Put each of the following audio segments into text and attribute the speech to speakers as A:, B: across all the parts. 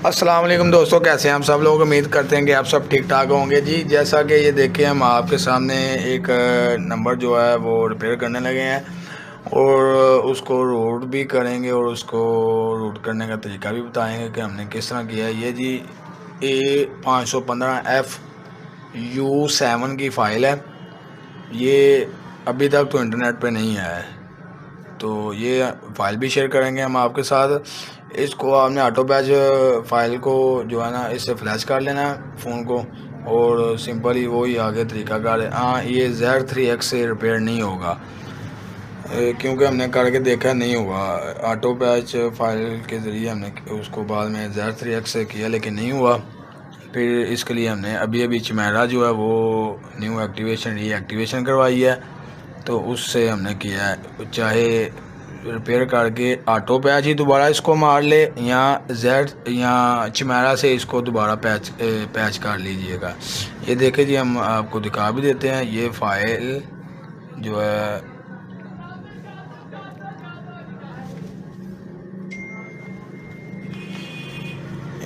A: अस्सलाम वालेकुम दोस्तों, कैसे हैं हम सब लोग। उम्मीद करते हैं कि आप सब ठीक ठाक होंगे जी। जैसा कि ये देखें, हम आपके सामने एक नंबर जो है वो रिपेयर करने लगे हैं और उसको रूट भी करेंगे और उसको रूट करने का तरीका भी बताएंगे कि हमने किस तरह किया है। ये जी A515f U7 की फ़ाइल है। ये अभी तक तो इंटरनेट पे नहीं आया है, तो ये फ़ाइल भी शेयर करेंगे हम आपके साथ। इसको आपने ऑटो बैच फ़ाइल को जो है ना, इससे फ्लैश कर लेना है फ़ोन को और सिंपल ही वही आगे तरीका कर। हाँ, ये Z3X से रिपेयर नहीं होगा क्योंकि हमने करके देखा नहीं हुआ। ऑटो बैच फ़ाइल के ज़रिए हमने उसको बाद में Z3X से किया लेकिन नहीं हुआ। फिर इसके लिए हमने अभी चिमेरा जो है वो न्यू एक्टिवेशन रीएक्टिवेशन करवाई है, तो उससे हमने किया है। चाहे रिपेयर करके ऑटो पैच ही दोबारा इसको मार ले या चिमेरा से इसको दोबारा पैच कर लीजिएगा। ये देखें जी, हम आपको दिखा भी देते हैं। ये फ़ाइल जो है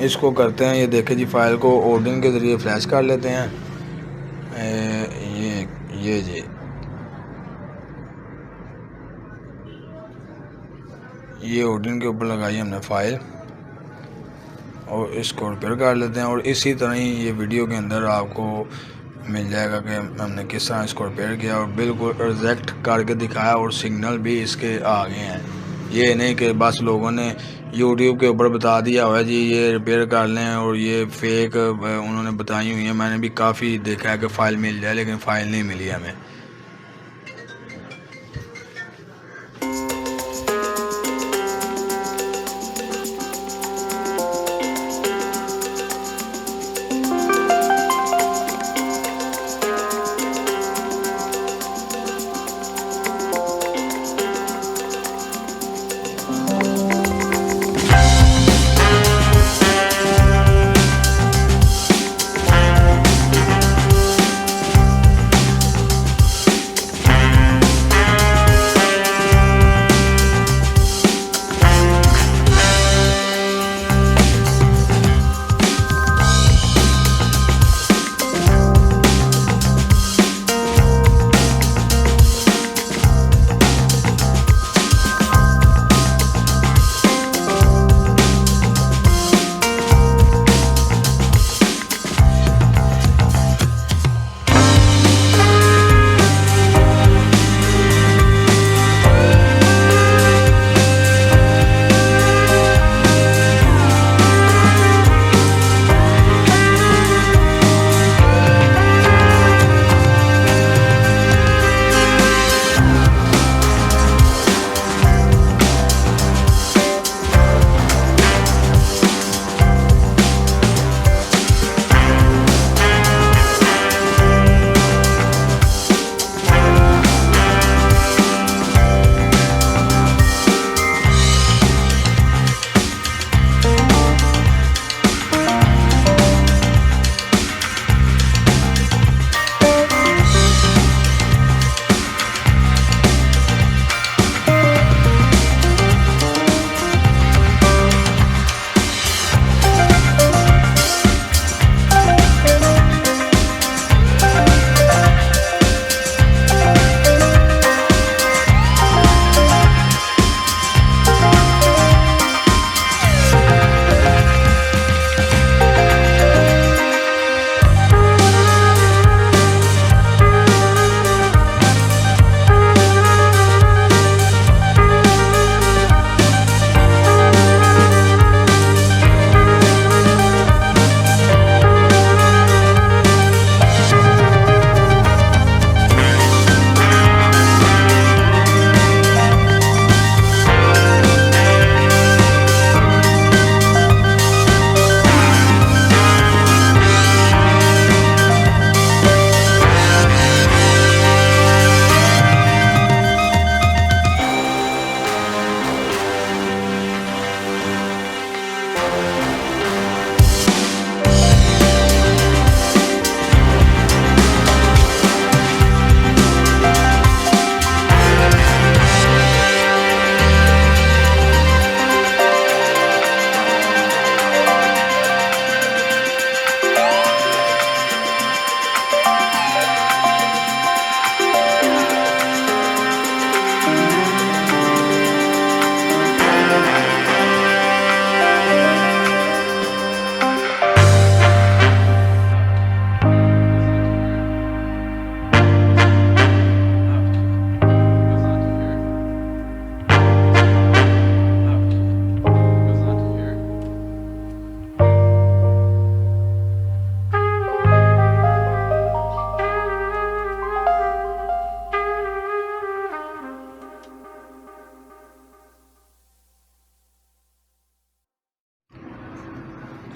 A: इसको करते हैं। ये देखें जी, फ़ाइल को ओडिन के ज़रिए फ्लैश कर लेते हैं। ये जी, ये ओडिन के ऊपर लगाई हमने फ़ाइल और इसको रिपेयर कर लेते हैं। और इसी तरह ही ये वीडियो के अंदर आपको मिल जाएगा कि हमने किस तरह इसको रिपेयर किया और बिल्कुल एग्जैक्ट करके दिखाया और सिग्नल भी इसके आ गए हैं। ये नहीं कि बस लोगों ने यूट्यूब के ऊपर बता दिया हुआ है जी ये रिपेयर कर लें और ये फेक उन्होंने बताई हुई है। मैंने भी काफ़ी देखा है कि फ़ाइल मिल जाए, लेकिन फ़ाइल नहीं मिली हमें।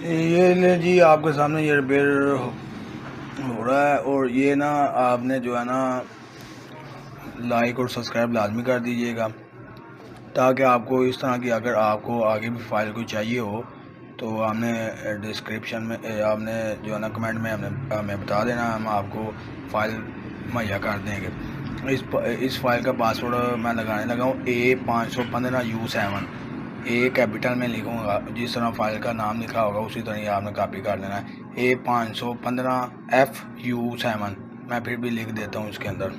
A: ये ले जी, आपके सामने ये रिपेयर हो रहा है। और ये ना आपने जो है ना लाइक और सब्सक्राइब लाजमी कर दीजिएगा, ताकि आपको इस तरह की अगर आपको आगे भी फाइल कोई चाहिए हो तो आपने डिस्क्रिप्शन में आपने जो है ना कमेंट में हमें बता देना, हम आपको फ़ाइल मुहैया कर देंगे। इस फाइल का पासवर्ड मैं लगाने लगा हूँ A515U7। ए कैपिटल में लिखूँगा, जिस तरह फाइल का नाम लिखा होगा उसी तरह ही आपने कॉपी कर लेना है। A515FU7। मैं फिर भी लिख देता हूँ इसके अंदर।